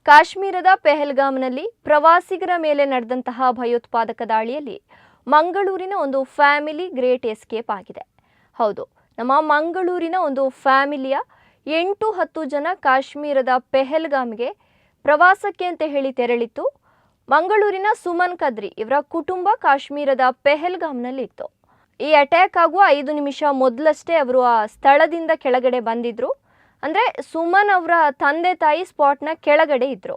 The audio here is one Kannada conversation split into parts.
ಕಾಶ್ಮೀರದ ಪೆಹಲ್ಗಾಮ್ನಲ್ಲಿ ಪ್ರವಾಸಿಗರ ಮೇಲೆ ನಡೆದಂತಹ ಭಯೋತ್ಪಾದಕ ದಾಳಿಯಲ್ಲಿ ಮಂಗಳೂರಿನ ಒಂದು ಫ್ಯಾಮಿಲಿ ಗ್ರೇಟ್ ಎಸ್ಕೇಪ್ ಆಗಿದೆ. ಹೌದು, ನಮ್ಮ ಮಂಗಳೂರಿನ ಒಂದು ಫ್ಯಾಮಿಲಿಯ 8-10 ಜನ ಕಾಶ್ಮೀರದ ಪೆಹಲ್ಗಾಮ್ಗೆ ಪ್ರವಾಸಕ್ಕೆ ಅಂತ ಹೇಳಿ ತೆರಳಿತ್ತು. ಮಂಗಳೂರಿನ ಸುಮನ್ ಕದ್ರಿ ಇವರ ಕುಟುಂಬ ಕಾಶ್ಮೀರದ ಪೆಹಲ್ಗಾಮ್ನಲ್ಲಿ ಇತ್ತು. ಈ ಅಟ್ಯಾಕ್ ಆಗುವ 5 ನಿಮಿಷ ಮೊದಲಷ್ಟೇ ಅವರು ಆ ಸ್ಥಳದಿಂದ ಕೆಳಗಡೆ ಬಂದಿದ್ರು. ಅಂದರೆ ಸುಮನ್ ಅವರ ತಂದೆ ತಾಯಿ ಸ್ಪಾಟ್ನ ಕೆಳಗಡೆ ಇದ್ದರು.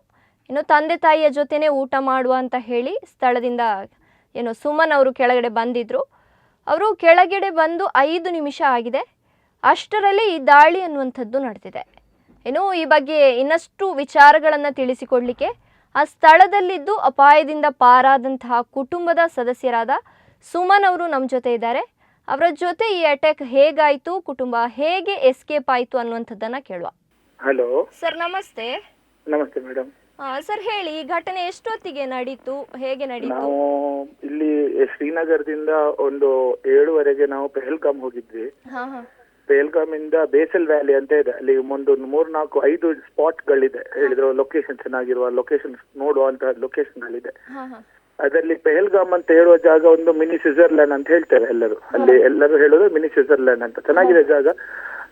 ಇನ್ನು ತಂದೆ ತಾಯಿಯ ಜೊತೆನೇ ಊಟ ಮಾಡುವ ಅಂತ ಹೇಳಿ ಸ್ಥಳದಿಂದ ಸುಮನ್ ಅವರು ಕೆಳಗಡೆ ಬಂದಿದ್ದರು. ಅವರು ಕೆಳಗಡೆ ಬಂದು 5 ನಿಮಿಷ ಆಗಿದೆ. ಅಷ್ಟರಲ್ಲಿ ಈ ದಾಳಿ ಅನ್ನುವಂಥದ್ದು ನಡೆದಿದೆ. ಈ ಬಗ್ಗೆ ಇನ್ನಷ್ಟು ವಿಚಾರಗಳನ್ನು ತಿಳಿಸಿಕೊಡಲಿಕ್ಕೆ ಆ ಸ್ಥಳದಲ್ಲಿದ್ದು ಅಪಾಯದಿಂದ ಪಾರಾದಂತಹ ಕುಟುಂಬದ ಸದಸ್ಯರಾದ ಸುಮನ್ ಅವರು ನಮ್ಮ ಜೊತೆ ಇದ್ದಾರೆ. ಅವರ ಜೊತೆ ಈ ಅಟ್ಯಾಕ್ ಹೇಗಾಯಿತು, ಕುಟುಂಬ ಹೇಗೆ ಎಸ್ಕೇಪ್ ಆಯಿತು ಅನ್ನುವಂಥದ್ದನ್ನು ಕೇಳುವ. ಹಲೋ ಸರ್, ನಮಸ್ತೆ. ನಮಸ್ತೆ ಮೇಡಮ್. ಸರ್ ಹೇಳಿ, ಈ ಘಟನೆ ಎಷ್ಟೊತ್ತಿಗೆ ನಡೀತು, ಹೇಗೆ ನಡೀತು? ನಾವು ಇಲ್ಲಿ ಶ್ರೀನಗರದಿಂದ ಒಂದು 7:30ಗೆ ನಾವು ಪೆಹಲ್ಗಾಮ್ ಹೋಗಿದ್ವಿ. ಪೆಹಲ್ಗಾಮ್ ಇಂದ ಬೇಸಲ್ ವ್ಯಾಲಿ ಅಂತ ಇದೆ, ಅಲ್ಲಿ ಒಂದು 3-4-5 ಸ್ಪಾಟ್ಗಳಿದೆ. ಹೇಳಿದ್ರು ಲೊಕೇಶನ್ ಚೆನ್ನಾಗಿರುವ ಲೊಕೇಶನ್ ನೋಡುವಂತಹ ಲೊಕೇಶನ್ಗಳಿದೆ. ಅದರಲ್ಲಿ ಪೆಹಲ್ಗಾಮ್ ಅಂತ ಹೇಳುವ ಜಾಗ ಒಂದು ಮಿನಿ ಸ್ವಿಟ್ಜರ್ಲ್ಯಾಂಡ್ ಅಂತ ಹೇಳ್ತಾರೆ ಎಲ್ಲರೂ. ಅಲ್ಲಿ ಎಲ್ಲರೂ ಹೇಳೋದು ಮಿನಿ ಸ್ವಿಟ್ಜರ್ಲ್ಯಾಂಡ್ ಅಂತ. ಚೆನ್ನಾಗಿದೆ ಜಾಗ.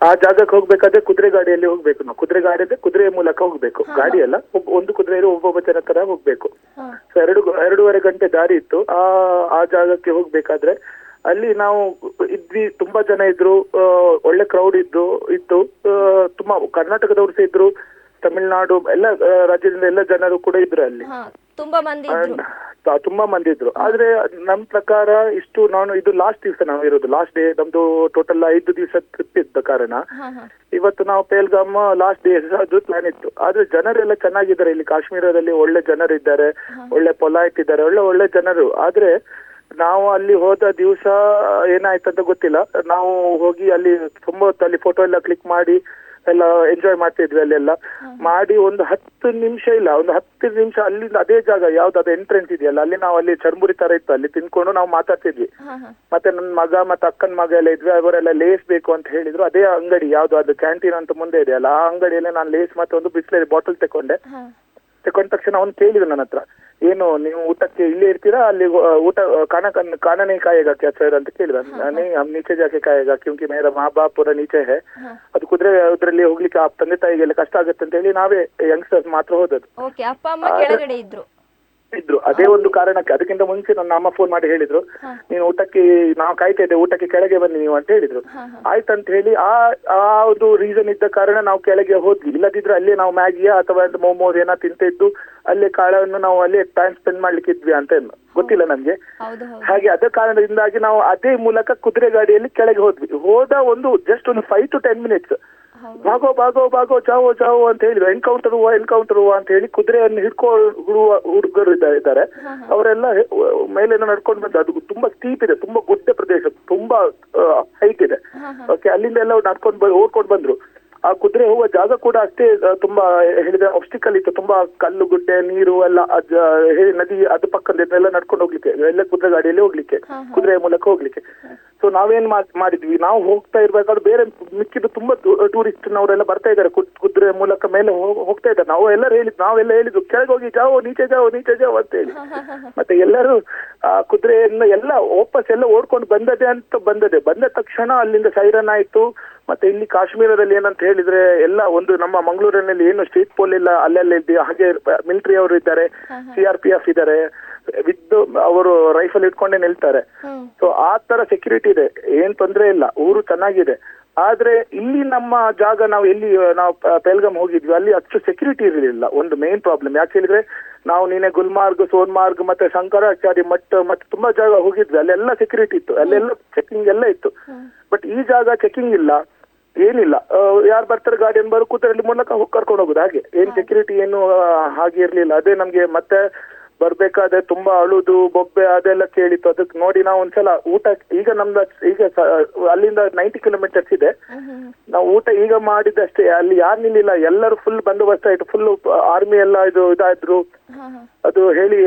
ಆ ಜಾಗಕ್ಕೆ ಹೋಗ್ಬೇಕಾದ್ರೆ ಕುದುರೆ ಗಾಡಿಯಲ್ಲಿ ಹೋಗ್ಬೇಕು. ನಾವು ಕುದುರೆ ಗಾಡಿ ಅಂದ್ರೆ ಕುದುರೆಯ ಮೂಲಕ ಹೋಗ್ಬೇಕು. ಗಾಡಿ ಅಲ್ಲ, ಒಂದು ಕುದುರೆ ಒಬ್ಬೊಬ್ಬ ಜನ ತರ ಹೋಗ್ಬೇಕು. ಸೊ 2.5 ಗಂಟೆ ದಾರಿ ಇತ್ತು. ಆ ಜಾಗಕ್ಕೆ ಹೋಗ್ಬೇಕಾದ್ರೆ ಅಲ್ಲಿ ನಾವು ಇದ್ವಿ. ತುಂಬಾ ಜನ ಇದ್ರು, ಒಳ್ಳೆ ಕ್ರೌಡ್ ಇತ್ತು. ತುಂಬಾ ಕರ್ನಾಟಕದವ್ರು ಸಹ ಇದ್ರು, ತಮಿಳುನಾಡು ಎಲ್ಲ ರಾಜ್ಯದಿಂದ ಎಲ್ಲ ಜನರು ಕೂಡ ಇದ್ರು ಅಲ್ಲಿ. ತುಂಬಾ ಮಂದಿ ಇದ್ರು. ಆದ್ರೆ ನಮ್ ಪ್ರಕಾರ ಇದು ಲಾಸ್ಟ್ ದಿವಸ ನಾವು ಇರೋದು, ಲಾಸ್ಟ್ ಡೇ ನಮ್ದು. ಟೋಟಲ್ 5 ದಿವಸ ಟ್ರಿಪ್ ಇದ್ದ ಕಾರಣ ಇವತ್ತು ನಾವು ಪೆಹಲ್ಗಾಮ್ ಲಾಸ್ಟ್ ಡೇ ಅದು ಪ್ಲಾನ್ ಇತ್ತು. ಆದ್ರೆ ಜನರೆಲ್ಲ ಚೆನ್ನಾಗಿದ್ದಾರೆ. ಇಲ್ಲಿ ಕಾಶ್ಮೀರದಲ್ಲಿ ಒಳ್ಳೆ ಜನರು ಇದ್ದಾರೆ, ಒಳ್ಳೆ ಪೊಲೈಟ್ ಇದ್ದಾರೆ, ಒಳ್ಳೆ ಜನರು. ಆದ್ರೆ ನಾವು ಅಲ್ಲಿ ಹೋದ ದಿವಸ ಏನಾಯ್ತಂತ ಗೊತ್ತಿಲ್ಲ. ನಾವು ಹೋಗಿ ಅಲ್ಲಿ ತುಂಬಾ ಹೊತ್ತು ಅಲ್ಲಿ ಫೋಟೋ ಎಲ್ಲ ಕ್ಲಿಕ್ ಮಾಡಿ ಎಲ್ಲ ಎಂಜಾಯ್ ಮಾಡ್ತಿದ್ವಿ. ಅಲ್ಲೆಲ್ಲ ಮಾಡಿ ಒಂದು 10 ನಿಮಿಷ ಅಲ್ಲಿಂದ ಅದೇ ಜಾಗ ಯಾವ್ದು ಅದು ಎಂಟ್ರೆನ್ಸ್ ಇದೆಯಲ್ಲ, ಅಲ್ಲಿ ಚರ್ಮುರಿ ತರ ಇತ್ತು, ಅಲ್ಲಿ ತಿನ್ಕೊಂಡು ನಾವು ಮಾತಾಡ್ತಿದ್ವಿ. ಮತ್ತೆ ನನ್ನ ಮಗ ಮತ್ತೆ ಅಕ್ಕನ ಮಗ ಎಲ್ಲ ಇದ್ವಿ. ಅವರೆಲ್ಲ ಲೇಸ್ ಬೇಕು ಅಂತ ಹೇಳಿದ್ರು. ಅದೇ ಅಂಗಡಿ ಯಾವ್ದು ಅದು ಕ್ಯಾಂಟೀನ್ ಅಂತ ಮುಂದೆ ಇದೆಯಲ್ಲ, ಆ ಅಂಗಡಿಯಲ್ಲಿ ನಾನು ಲೇಸ್ ಮತ್ತೆ ಒಂದು ಬಿಸ್ಲೇರಿ ಬಾಟಲ್ ತಕೊಂಡ ತಕ್ಷಣ ಅವ್ನು ಕೇಳಿದ್ರು ನನ್ನ ಹತ್ರ, ಏನು ನೀವು ಊಟಕ್ಕೆ ಇಲ್ಲೇ ಇರ್ತೀರಾ, ಅಲ್ಲಿ ಊಟ खाना ಕಾಯೇಗಾ ಕ್ಯಾ ಸರ್ ಅಂತ ಕೇಳಿದ. ನಾನೇ ನೀಚೆ ಜಾಕೆ ಕಾಯೇಗಾ ಕ್ಯೂಂಕಿ ಮೇರಾ ಮಾ ಬಾಪ್ ಪೂರ ನೀಚೆ ಹೇ. ಅದು ಕುದುರೆ ಅದ್ರಲ್ಲಿ ಹೋಗ್ಲಿಕ್ಕೆ ತಂದೆ ತಾಯಿಗೆಲ್ಲ ಕಷ್ಟ ಆಗುತ್ತೆ ಅಂತ ಹೇಳಿ ನಾವೇ ಯಂಗ್ಸ್ಟರ್ಸ್ ಮಾತ್ರ ಹೋದದ್ದು. ಇದ್ರು ಅದೇ ಒಂದು ಕಾರಣಕ್ಕೆ. ಅದಕ್ಕಿಂತ ಮುಂಚೆ ನನ್ನ ಅಮ್ಮ ಫೋನ್ ಮಾಡಿ ಹೇಳಿದ್ರು, ನೀನು ಊಟಕ್ಕೆ ನಾವು ಕಾಯ್ತಾ ಇದ್ದೆ, ಊಟಕ್ಕೆ ಕೆಳಗೆ ಬನ್ನಿ ನೀವು ಅಂತ ಹೇಳಿದ್ರು. ಆಯ್ತಂತ ಹೇಳಿ ಅದು ರೀಸನ್ ಇದ್ದ ಕಾರಣ ನಾವು ಕೆಳಗೆ ಹೋದ್ವಿ. ಇಲ್ಲದಿದ್ರೆ ಅಲ್ಲೇ ನಾವು ಮ್ಯಾಗಿಯಾ ಅಥವಾ ಮೋಮೋಸ್ ಏನೋ ತಿಂತಿದ್ದು, ಅಲ್ಲೇ ಕಾಳನ್ನು ನಾವು ಅಲ್ಲೇ ಟೈಮ್ ಸ್ಪೆಂಡ್ ಮಾಡ್ಲಿಕ್ಕೆ ಇದ್ವಿ ಅಂತ ಗೊತ್ತಿಲ್ಲ ನಮ್ಗೆ. ಹಾಗೆ ಅದ ಕಾರಣದಿಂದಾಗಿ ನಾವು ಅದೇ ಮೂಲಕ ಕುದುರೆ ಗಾಡಿಯಲ್ಲಿ ಕೆಳಗೆ ಹೋದ ಒಂದು ಜಸ್ಟ್ ಒಂದು 5 to 10 minutes ಭಾಗೋ ಜಾವೋ ಅಂತ ಹೇಳಿದ್ರು. ಎನ್ಕೌಂಟರ್ ಹೂವ ಅಂತ ಹೇಳಿ ಕುದುರೆಯನ್ನು ಹಿಡ್ಕೊಳ್ಳುವ ಹುಡುಗರು ಇದ್ದಾರೆ. ಅವರೆಲ್ಲ ಮೇಲೆ ನಡ್ಕೊಂಡು ಬಂದ್ರು. ಅದು ತುಂಬಾ ಸ್ಟೀಪ್ ಇದೆ, ತುಂಬಾ ಗುಡ್ಡ ಪ್ರದೇಶ, ತುಂಬಾ ಹೈಟ್ ಇದೆ. ಓಕೆ, ಅಲ್ಲಿಂದ ಎಲ್ಲ ಓಡ್ಕೊಂಡು ಬಂದ್ರು. ಆ ಕುದುರೆ ಹೋಗುವ ಜಾಗ ಕೂಡ ಅಷ್ಟೇ ತುಂಬಾ ಹೇಳಿದ ಆಬ್ಸ್ಟಿಕಲ್ ಇತ್ತು. ತುಂಬಾ ಕಲ್ಲು ಗುಡ್ಡೆ, ನೀರು ಎಲ್ಲ, ನದಿ ಅದು ಪಕ್ಕದೆಲ್ಲ ನಡ್ಕೊಂಡು ಹೋಗ್ಲಿಕ್ಕೆ, ಎಲ್ಲ ಕುದುರೆ ಗಾಡಿಯಲ್ಲಿ ಹೋಗ್ಲಿಕ್ಕೆ, ಕುದುರೆಯ ಮೂಲಕ ಹೋಗ್ಲಿಕ್ಕೆ. ಸೊ ನಾವೇನ್ ಮಾಡಿದ್ವಿ, ನಾವು ಹೋಗ್ತಾ ಇರ್ಬೇಕಾದ್ರೆ ಬೇರೆ ಮಿಕ್ಕಿದ್ದು ತುಂಬಾ ಟೂರಿಸ್ಟ್ನವರೆಲ್ಲ ಬರ್ತಾ ಇದ್ದಾರೆ, ಕುದುರೆ ಮೂಲಕ ಮೇಲೆ ಹೋಗ್ತಾ ಇದ್ದಾರೆ. ನಾವೆಲ್ಲ ಹೇಳಿದ್ವಿ ಕೆಳಗೆ ಹೋಗಿ ನೀಚೆ ಜಾವ್ ಅಂತ ಹೇಳಿ. ಮತ್ತೆ ಎಲ್ಲರೂ ಆ ಕುದುರೆಯನ್ನು ಎಲ್ಲ ವಾಪಸ್ ಎಲ್ಲ ಓಡ್ಕೊಂಡು ಬಂದ ತಕ್ಷಣ ಅಲ್ಲಿಂದ ಸೈರನ್ ಆಯ್ತು. ಮತ್ತೆ ಇಲ್ಲಿ ಕಾಶ್ಮೀರದಲ್ಲಿ ಏನಂತ ಹೇಳಿದ್ರೆ ಎಲ್ಲ ಒಂದು ನಮ್ಮ ಮಂಗಳೂರಿನಲ್ಲಿ ಏನು ಸ್ಟ್ರೀಟ್ ಪೋಲ್ ಇಲ್ಲ, ಅಲ್ಲೆಲ್ಲ ಇದ್ದಿ. ಹಾಗೆ ಮಿಲಿಟರಿ ಅವರು ಇದ್ದಾರೆ, CRPF ಇದ್ದಾರೆ, ಅವರು ರೈಫಲ್ ಇಟ್ಕೊಂಡೇ ನಿಲ್ತಾರೆ. ಸೊ ಆ ತರ ಸೆಕ್ಯೂರಿಟಿ ಇದೆ, ಏನ್ ತೊಂದ್ರೆ ಇಲ್ಲ, ಊರು ಚೆನ್ನಾಗಿದೆ. ಆದ್ರೆ ಇಲ್ಲಿ ನಮ್ಮ ಜಾಗ ನಾವು ಪೆಹಲ್ಗಾಮ್ ಹೋಗಿದ್ವಿ, ಅಲ್ಲಿ ಅಷ್ಟು ಸೆಕ್ಯೂರಿಟಿ ಇರಲಿಲ್ಲ. ಒಂದು ಮೇನ್ ಪ್ರಾಬ್ಲಮ್ ಯಾಕೆ ಹೇಳಿದ್ರೆ, ನೀನೆ ಗುಲ್ಮಾರ್ಗ್, ಸೋನ್ಮಾರ್ಗ್ ಮತ್ತೆ ಶಂಕರಾಚಾರ್ಯ ಮಠ ಮತ್ತೆ ತುಂಬಾ ಜಾಗ ಹೋಗಿದ್ವಿ. ಅಲ್ಲೆಲ್ಲ ಸೆಕ್ಯೂರಿಟಿ ಇತ್ತು, ಅಲ್ಲೆಲ್ಲ ಚೆಕಿಂಗ್ ಎಲ್ಲ ಇತ್ತು. ಬಟ್ ಈ ಜಾಗ ಚೆಕಿಂಗ್ ಇಲ್ಲ, ಏನಿಲ್ಲ. ಯಾರು ಬರ್ತಾರೆ ಗಾಡಿಯನ್ನು ಬರೋ ಕುದುರೆಯಲ್ಲಿ ಮೂಲಕ ಕರ್ಕೊಂಡು ಹೋಗುದು. ಹಾಗೆ ಏನ್ ಸೆಕ್ಯೂರಿಟಿ ಏನು ಹಾಗೆ ಇರ್ಲಿಲ್ಲ. ಅದೇ ನಮ್ಗೆ ಮತ್ತೆ ಬರ್ಬೇಕಾದ್ರೆ ತುಂಬಾ ಅಳುದು ಬೊಬ್ಬೆ ಅದೆಲ್ಲ ಕೇಳಿತ್ತು. ಅದಕ್ಕೆ ನೋಡಿ ನಾವು ಒಂದ್ಸಲ ಊಟ ಈಗ ಅಲ್ಲಿಂದ 90 ಕಿಲೋಮೀಟರ್ಸ್ ಇದೆ. ನಾವು ಊಟ ಈಗ ಮಾಡಿದಷ್ಟೇ, ಅಲ್ಲಿ ಯಾರು ನಿಲ್ಲಿಲ್ಲ, ಎಲ್ಲರೂ ಫುಲ್ ಬಂದೋಬಸ್ತ್ ಆಯ್ತು. ಫುಲ್ ಆರ್ಮಿ ಎಲ್ಲ ಇದಾದ್ರು, ಹಾ, ಹಾ. ಅದು ಹೇಳಿ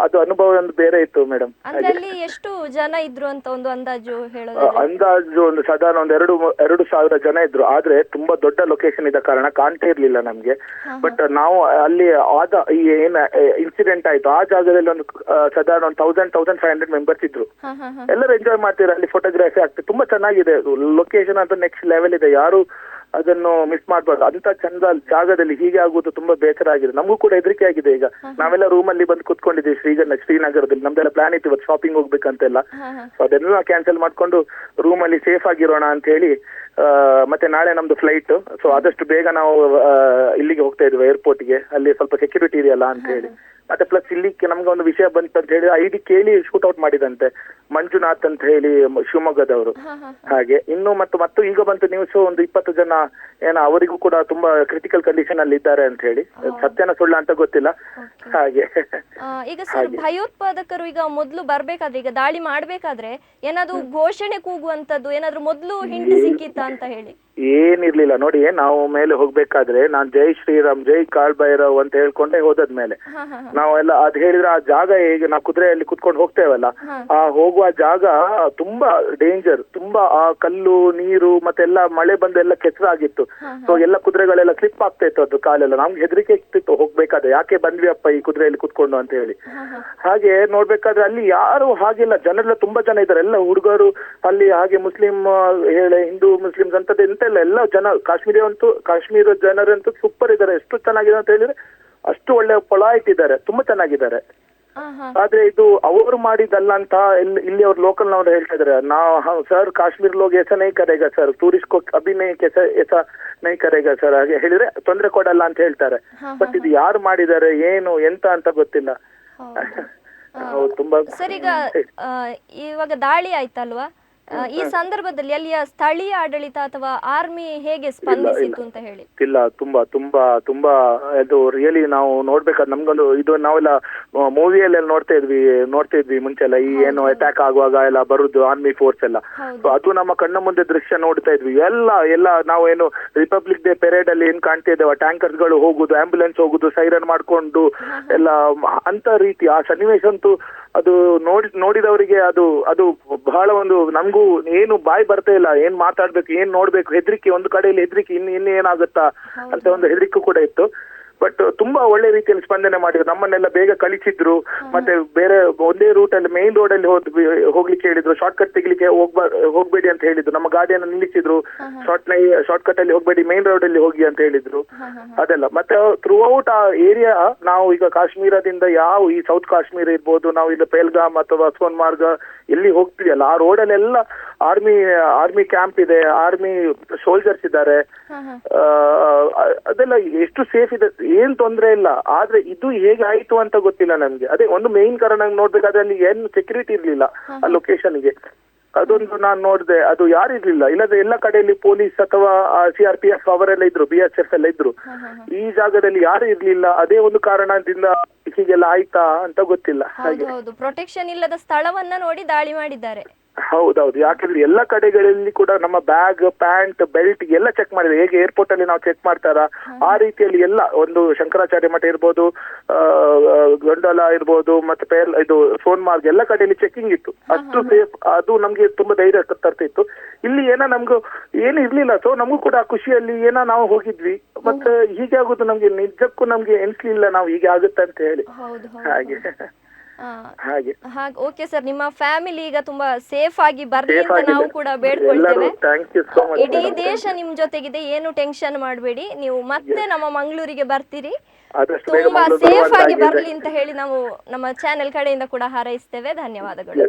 ಅದು ಅನುಭವ ಒಂದು ಬೇರೆ ಇತ್ತು ಮೇಡಮ್. ಅಂದ್ರೆ ಅಲ್ಲಿ ಎಷ್ಟು ಜನ ಇದ್ರು ಅಂತ ಒಂದು ಅಂದಾಜು ಹೇಳೋದಾದ್ರೆ? ಅಂದಾಜು ಒಂದು ಸಾಧಾರಣ ಒಂದು 2,000 ಜನ ಇದ್ರು. ಆದ್ರೆ ತುಂಬಾ ದೊಡ್ಡ ಲೊಕೇಶನ್ ಇದ್ದ ಕಾರಣ ಕಾಣ್ತಾ ಇರ್ಲಿಲ್ಲ ನಮ್ಗೆ. ಬಟ್ ನಾವು ಅಲ್ಲಿ ಆದ ಈ ಏನ್ ಇನ್ಸಿಡೆಂಟ್ ಆಯ್ತು ಆ ಜಾಗದಲ್ಲಿ ಒಂದು ಸಾಧಾರಣ ಒಂದು 1,500 ಮೆಂಬರ್ಸ್ ಇದ್ರು. ಎಲ್ಲರೂ ಎಂಜಾಯ್ ಮಾಡ್ತಿದ್ರು, ಅಲ್ಲಿ ಫೋಟೋಗ್ರಫಿ ಆಗ್ತದೆ, ತುಂಬಾ ಚೆನ್ನಾಗಿದೆ. ಲೊಕೇಶನ್ ಅಂತ ನೆಕ್ಸ್ಟ್ ಲೆವೆಲ್ ಇದೆ, ಯಾರು ಅದನ್ನು ಮಿಸ್ ಮಾಡ್ಬಾರ್ದು. ಅಂತ ಚಂದ ಜಾಗದಲ್ಲಿ ಹೀಗೆ ಆಗುವುದು ತುಂಬಾ ಬೇಸರ ಆಗಿದೆ. ನಮಗೂ ಕೂಡ ಹೆದರಿಕೆ ಆಗಿದೆ. ಈಗ ನಾವೆಲ್ಲ ರೂಮ್ ಅಲ್ಲಿ ಬಂದು ಕುತ್ಕೊಂಡಿದ್ದೀವಿ ಶ್ರೀನಗರದಲ್ಲಿ. ನಮ್ದೆಲ್ಲ ಪ್ಲಾನ್ ಇತ್ತು ಇವತ್ತು ಶಾಪಿಂಗ್ ಹೋಗ್ಬೇಕಂತೆಲ್ಲ. ಸೊ ಅದನ್ನೆಲ್ಲ ಕ್ಯಾನ್ಸಲ್ ಮಾಡ್ಕೊಂಡು ರೂಮ್ ಅಲ್ಲಿ ಸೇಫ್ ಆಗಿರೋಣ ಅಂತ ಹೇಳಿ ಮತ್ತೆ ನಾಳೆ ನಮ್ದು ಫ್ಲೈಟ್. ಸೊ ಆದಷ್ಟು ಬೇಗ ನಾವು ಇಲ್ಲಿಗೆ ಹೋಗ್ತಾ ಇದ್ವಿ ಏರ್ಪೋರ್ಟ್ಗೆ. ಅಲ್ಲಿ ಸ್ವಲ್ಪ ಸೆಕ್ಯೂರಿಟಿ ಇದೆಯಲ್ಲ ಅಂತ ಹೇಳಿ. ಮತ್ತೆ ಪ್ಲಸ್ ಇಲ್ಲಿ ನಮ್ಗೆ ಒಂದು ವಿಷಯ ಬಂತು ಅಂತ ಹೇಳಿ ಐಡಿ ಕೇಳಿ ಶೂಟ್ ಔಟ್ ಮಾಡಿದಂತೆ ಮಂಜುನಾಥ್ ಅಂತ ಹೇಳಿ ಶಿವಮೊಗ್ಗದವರು. ಹಾಗೆ ಇನ್ನು ಮತ್ತು ಈಗ ಬಂತು ನ್ಯೂಸ್, ಒಂದು 20 ಜನ ಅವರಿಗೂ ಕೂಡ ತುಂಬಾ ಕ್ರಿಟಿಕಲ್ ಕಂಡೀಷನ್ ಅಲ್ಲಿ ಇದ್ದಾರೆ ಅಂತ ಹೇಳಿ. ಸತ್ಯನ ಸುಳ್ಳ ಅಂತ ಗೊತ್ತಿಲ್ಲ. ಹಾಗೆ ಈಗ ಸರ್, ಭಯೋತ್ಪಾದಕರು ಈಗ ಮೊದಲು ಬರ್ಬೇಕಾದ್ರೆ, ಈಗ ದಾಳಿ ಮಾಡ್ಬೇಕಾದ್ರೆ ಏನಾದ್ರು ಘೋಷಣೆ ಕೂಗುವಂತದ್ದು ಏನಾದ್ರು ಮೊದಲು ಹಿಂಟ್ ಸಿಕ್ಕಿತ್ತಾ ಅಂತ ಹೇಳಿ? ಏನಿರ್ಲಿಲ್ಲ ನೋಡಿ. ನಾವು ಮೇಲೆ ಹೋಗ್ಬೇಕಾದ್ರೆ ನಾನ್ ಜೈ ಶ್ರೀರಾಮ್ ಜೈ ಕಾಳ್ ಭೈರವ್ ಅಂತ ಹೇಳ್ಕೊಂಡೆ ಹೋದದ್ಮೇಲೆ ನಾವೆಲ್ಲ ಅದ್ ಹೇಳಿದ್ರೆ ಆ ಜಾಗ ಹೇಗೆ ನಾವು ಕುದುರೆಯಲ್ಲಿ ಕುತ್ಕೊಂಡು ಹೋಗ್ತೇವಲ್ಲ, ಆ ಹೋಗುವ ಜಾಗ ತುಂಬಾ ಡೇಂಜರ್, ತುಂಬಾ ಆ ಕಲ್ಲು ನೀರು ಮತ್ತೆಲ್ಲ ಮಳೆ ಬಂದು ಎಲ್ಲ ಕೆಸರಾಗಿತ್ತು. ಸೊ ಎಲ್ಲ ಕುದುರೆಗಳೆಲ್ಲ ಸ್ಲಿಪ್ ಆಗ್ತಾ ಇತ್ತು, ಅದು ಕಾಲೆಲ್ಲ. ನಮ್ಗೆ ಹೆದರಿಕೆ ಇತ್ತು ಹೋಗ್ಬೇಕಾದ್ರೆ, ಯಾಕೆ ಬಂದ್ವಿ ಅಪ್ಪ ಈ ಕುದುರೆಯಲ್ಲಿ ಕುತ್ಕೊಂಡು ಅಂತ ಹೇಳಿ. ಹಾಗೆ ನೋಡ್ಬೇಕಾದ್ರೆ ಅಲ್ಲಿ ಯಾರು ಹಾಗಿಲ್ಲ, ಜನರೆಲ್ಲ ತುಂಬಾ ಜನ ಇದ್ದಾರೆ, ಎಲ್ಲ ಹುಡುಗರು ಅಲ್ಲಿ. ಹಾಗೆ ಮುಸ್ಲಿಂ ಹೇಳಿ ಹಿಂದೂ ಮುಸ್ಲಿಮ್ಸ್ ಅಂತದ್ದು ಎಂತ ಇಲ್ಲ, ಎಲ್ಲ ಜನ ಕಾಶ್ಮೀರ ಜನರಂತೂ ಸೂಪರ್ ಇದ್ದಾರೆ. ಎಷ್ಟು ಚೆನ್ನಾಗಿದೆ ಅಂತ ಹೇಳಿದ್ರೆ ಅಷ್ಟು ಒಳ್ಳೆ ಪೊಲೈಟ್ ಇದ್ದಾರೆ, ತುಂಬಾ ಚೆನ್ನಾಗಿದ್ದಾರೆ. ಆದ್ರೆ ಇದು ಅವರು ಮಾಡಿದಲ್ಲ ಅಂತ ಇಲ್ಲಿ ಅವ್ರು ಲೋಕಲ್ ನವರು ಹೇಳ್ತಾ ಇದಾರೆ. ಸರ್ ಕಾಶ್ಮೀರ್ ಲೋಗ್ ऐसा नहीं करेगा ಸರ್, ಟೂರಿಸ್ಟ್ को अभी नहीं ऐसा नहीं करेगा ಸರ್, ಹಾಗೆ ಹೇಳಿದ್ರೆ ತೊಂದರೆ ಕೊಡಲ್ಲ ಅಂತ ಹೇಳ್ತಾರೆ. ಬಟ್ ಇದು ಯಾರು ಮಾಡಿದ್ದಾರೆ ಏನು ಎಂತ ಅಂತ ಗೊತ್ತಿಲ್ಲ. ತುಂಬಾ ಸರ್, ಈಗ ಇವಾಗ ದಾಳಿ ಆಯ್ತಲ್ವಾ, ಈ ಸಂದರ್ಭದಲ್ಲಿ ಅಲ್ಲಿಯ ಸ್ಥಳೀಯ ಆಡಳಿತ ಅಥವಾ ಆರ್ಮಿ ಹೇಗೆ ಸ್ಪಂದಿಸಿತು ಅಂತ ಹೇಳಿ? ಇಲ್ಲ, ತುಂಬಾ ತುಂಬಾ ತುಂಬಾ ಇದು ರಿಯಲಿ ನಾವು ನೋಡ್ಬೇಕಾದ್ರೆ ನಮ್ಗೊಂದು ಇದು ನಾವೆಲ್ಲ ಮೂವಿಯಲ್ಲೆಲ್ಲ ನೋಡ್ತಾ ಇದ್ವಿ ಮುಂಚೆ ಎಲ್ಲ, ಈ ಏನು ಅಟ್ಯಾಕ್ ಆಗುವಾಗ ಎಲ್ಲ ಬರುದು ಆರ್ಮಿ ಫೋರ್ಸ್ ಎಲ್ಲ. ಸೊ ಅದು ನಮ್ಮ ಕಣ್ಣ ಮುಂದೆ ದೃಶ್ಯ ನೋಡ್ತಾ ಇದ್ವಿ. ಎಲ್ಲ ನಾವೇನು ರಿಪಬ್ಲಿಕ್ ಡೇ ಪೆರೇಡ್ ಅಲ್ಲಿ ಏನ್ ಕಾಣ್ತಾ ಇದ್ದೇವೆ, ಟ್ಯಾಂಕರ್ಸ್ ಗಳು ಹೋಗುದು, ಆಂಬ್ಯುಲೆನ್ಸ್ ಹೋಗುದು, ಸೈರನ್ ಮಾಡ್ಕೊಂಡು ಎಲ್ಲ ಅಂತ ರೀತಿ ಆ ಸನ್ನಿವೇಶ ಅಂತೂ ಅದು ನೋಡಿದವರಿಗೆ ಅದು ಬಹಳ ಒಂದು ನಮಗೂ ಏನು ಬಾಯಿ ಬರ್ತಾ ಇಲ್ಲ, ಏನ್ ಮಾತಾಡ್ಬೇಕು ಏನ್ ನೋಡ್ಬೇಕು, ಹೆದರಿಕೆ. ಒಂದು ಕಡೆಯಲ್ಲಿ ಹೆದರಿಕೆ, ಇನ್ನು ಏನಾಗುತ್ತಾ ಅಂತ ಒಂದು ಹೆದರಿಕೆ ಕೂಡ ಇತ್ತು. ಬಟ್ ತುಂಬಾ ಒಳ್ಳೆ ರೀತಿಯಲ್ಲಿ ಸ್ಪಂದನೆ ಮಾಡಿದ್ರು. ನಮ್ಮನ್ನೆಲ್ಲ ಬೇಗ ಕಳಿಸಿದ್ರು. ಮತ್ತೆ ಬೇರೆ ಒಂದೇ ರೂಟ್ ಅಲ್ಲಿ ಮೇನ್ ರೋಡ್ ಅಲ್ಲಿ ಹೋಗ್ಲಿಕ್ಕೆ ಹೇಳಿದ್ರು. ಶಾರ್ಟ್ ಕಟ್ ತೆಗಿಲಿಕ್ಕೆ ಹೋಗ್ಬೇಡಿ ಅಂತ ಹೇಳಿದ್ರು. ನಮ್ಮ ಗಾಡಿಯನ್ನು ನಿಲ್ಲಿಸಿದ್ರು. ಶಾರ್ಟ್ ಕಟ್ ಅಲ್ಲಿ ಹೋಗ್ಬೇಡಿ, ಮೇನ್ ರೋಡ್ ಅಲ್ಲಿ ಹೋಗಿ ಅಂತ ಹೇಳಿದ್ರು. ಅದೆಲ್ಲ ಮತ್ತೆ ಥ್ರೂ ಔಟ್ ಆ ಏರಿಯಾ, ನಾವು ಈಗ ಕಾಶ್ಮೀರದಿಂದ ಈ ಸೌತ್ ಕಾಶ್ಮೀರ ಇರ್ಬೋದು, ನಾವು ಇಲ್ಲಿ ಪೆಹಲ್ಗಾಮ್ ಅಥವಾ ಸೋನ್ಮಾರ್ಗ ಎಲ್ಲಿ ಹೋಗ್ತಿದೆಯಲ್ಲ ಆ ರೋಡಲ್ಲೆಲ್ಲ ಆರ್ಮಿ ಕ್ಯಾಂಪ್ ಇದೆ, ಆರ್ಮಿ ಸೋಲ್ಜರ್ಸ್ ಇದ್ದಾರೆ. ಅದೆಲ್ಲ ಎಷ್ಟು ಸೇಫ್ ಇದೆ, ಏನ್ ತೊಂದ್ರೆ ಇಲ್ಲ. ಆದ್ರೆ ಇದು ಹೇಗೆ ಆಯ್ತು ಅಂತ ಗೊತ್ತಿಲ್ಲ ನಮ್ಗೆ. ಅದೇ ಒಂದು ಮೇನ್ ಕಾರಣ ನೋಡ್ಬೇಕಾದ್ರೆ ಅಲ್ಲಿ ಏನು ಸೆಕ್ಯೂರಿಟಿ ಇರ್ಲಿಲ್ಲ ಆ ಲೊಕೇಶನ್ಗೆ. ಅದೊಂದು ನಾನು ನೋಡಿದೆ, ಅದು ಯಾರು ಇರ್ಲಿಲ್ಲ. ಇಲ್ಲದ್ರೆ ಎಲ್ಲ ಕಡೆಯಲ್ಲಿ ಪೊಲೀಸ್ ಅಥವಾ CRPF ಅವರೆಲ್ಲ ಇದ್ರು, BSF ಎಲ್ಲ ಇದ್ರು. ಈ ಜಾಗದಲ್ಲಿ ಯಾರು ಇರ್ಲಿಲ್ಲ. ಅದೇ ಒಂದು ಕಾರಣದಿಂದ ಹೀಗೆಲ್ಲ ಆಯ್ತಾ ಅಂತ ಗೊತ್ತಿಲ್ಲ. ಹೌದು, ಪ್ರೊಟೆಕ್ಷನ್ ಇಲ್ಲದ ಸ್ಥಳವನ್ನ ನೋಡಿ ದಾಳಿ ಮಾಡಿದ್ದಾರೆ. ಹೌದೌದು, ಯಾಕಂದ್ರೆ ಎಲ್ಲ ಕಡೆಗಳಲ್ಲಿ ಕೂಡ ನಮ್ಮ ಬ್ಯಾಗ್, ಪ್ಯಾಂಟ್, ಬೆಲ್ಟ್ ಎಲ್ಲ ಚೆಕ್ ಮಾಡಿದೆ. ಹೇಗೆ ಏರ್ಪೋರ್ಟ್ ಅಲ್ಲಿ ನಾವು ಚೆಕ್ ಮಾಡ್ತಾರ ಆ ರೀತಿಯಲ್ಲಿ ಎಲ್ಲ. ಒಂದು ಶಂಕರಾಚಾರ್ಯ ಮಠ ಇರ್ಬೋದು, ಗೊಂಡಲ ಇರ್ಬೋದು, ಮತ್ತೆ ಇದು ಸೋನ್ಮಾರ್ಗ್ ಎಲ್ಲ ಕಡೆಯಲ್ಲಿ ಚೆಕಿಂಗ್ ಇತ್ತು. ಅಷ್ಟು ಸೇಫ್. ಅದು ನಮ್ಗೆ ತುಂಬಾ ಧೈರ್ಯ ತರ್ತಿತ್ತು. ಇಲ್ಲಿ ನಮ್ಗೂ ಏನು ಇರ್ಲಿಲ್ಲ. ಸೊ ನಮಗೂ ಕೂಡ ಖುಷಿಯಲ್ಲಿ ನಾವು ಹೋಗಿದ್ವಿ. ಮತ್ತೆ ಹೀಗೆ ಆಗುದು ನಮ್ಗೆ ನಿಜಕ್ಕೂ ನಮ್ಗೆ ಎನ್ಸ್ಲಿಲ್ಲ ನಾವು ಹೀಗೆ ಆಗುತ್ತೆ ಅಂತ ಹೇಳಿ. ಹಾಗೆ ಓಕೆ ಸರ್, ನಿಮ್ಮ ಫ್ಯಾಮಿಲಿ ಈಗ ತುಂಬಾ ಸೇಫ್ ಆಗಿ ಬರ್ಲಿ ಅಂತ ನಾವು ಕೂಡ ಬೇಡ್ಕೊಳ್ತೇವೆ. ಇಡೀ ದೇಶ ನಿಮ್ ಜೊತೆಗಿದೆ, ಏನು ಟೆನ್ಷನ್ ಮಾಡಬೇಡಿ. ನೀವು ಮತ್ತೆ ನಮ್ಮ ಮಂಗಳೂರಿಗೆ ಬರ್ತೀರಿ, ತುಂಬಾ ಸೇಫ್ ಆಗಿ ಬರ್ಲಿ ಅಂತ ಹೇಳಿ ನಾವು ನಮ್ಮ ಚಾನೆಲ್ ಕಡೆಯಿಂದ ಕೂಡ ಹಾರೈಸ್ತೇವೆ. ಧನ್ಯವಾದಗಳು.